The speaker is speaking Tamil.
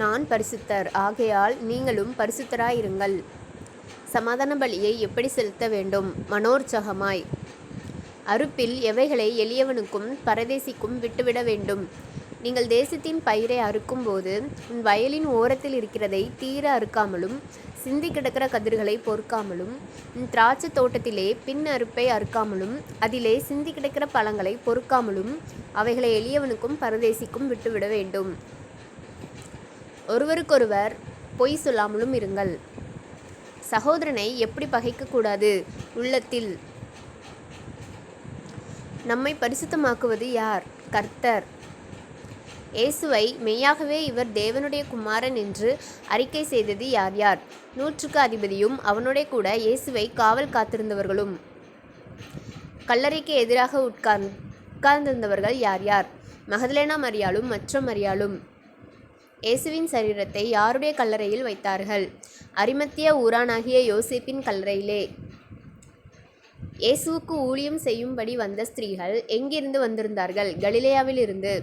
நான் பரிசுத்தர், ஆகையால் நீங்களும் பரிசுத்தராயிருங்கள். சமாதான பலியை எப்படி செலுத்த வேண்டும்? மனோற்சாகமாய். அறுப்பில் எவைகளை எளியவனுக்கும் பரதேசிக்கும் விட்டுவிட வேண்டும்? நீங்கள் தேசத்தின் பயிரை அறுக்கும்போது உன் வயலின் ஓரத்தில் இருக்கிறதை தீர அறுக்காமலும் சிந்தி கிடக்கிற கதிர்களை பொறுக்காமலும் உன் திராட்சை தோட்டத்திலே பின் அறுப்பை அறுக்காமலும் அதிலே சிந்தி கிடக்கிற பழங்களை பொறுக்காமலும் அவைகளை எளியவனுக்கும் பரதேசிக்கும் விட்டுவிட வேண்டும். ஒருவருக்கொருவர் பொய் சொல்லாமலும் இருங்கள். சகோதரனை எப்படி பகைக்கக்கூடாது? உள்ளத்தில். நம்மை பரிசுத்தமாக்குவது யார்? கர்த்தர். இயேசுவை மெய்யாகவே இவர் தேவனுடைய குமாரன் என்று அறிக்கை செய்தது யார் யார்? 100க்கு அதிபதியும் அவனுடைய கூட இயேசுவை காவல் காத்திருந்தவர்களும். கல்லறைக்கு எதிராக உட்கார்ந்திருந்தவர்கள் யார் யார்? மகதலேனா மரியாளும் மற்ற மரியாளும். இயேசுவின் சரீரத்தை யாருடைய கல்லறையில் வைத்தார்கள்? அரிமத்திய ஊரானாகிய யோசேப்பின் கல்லறையிலே. இயேசுவுக்கு ஊழியம் செய்யும்படி வந்த ஸ்திரீகள் எங்கிருந்து வந்திருந்தார்கள்? கலிலேயாவிலிருந்து.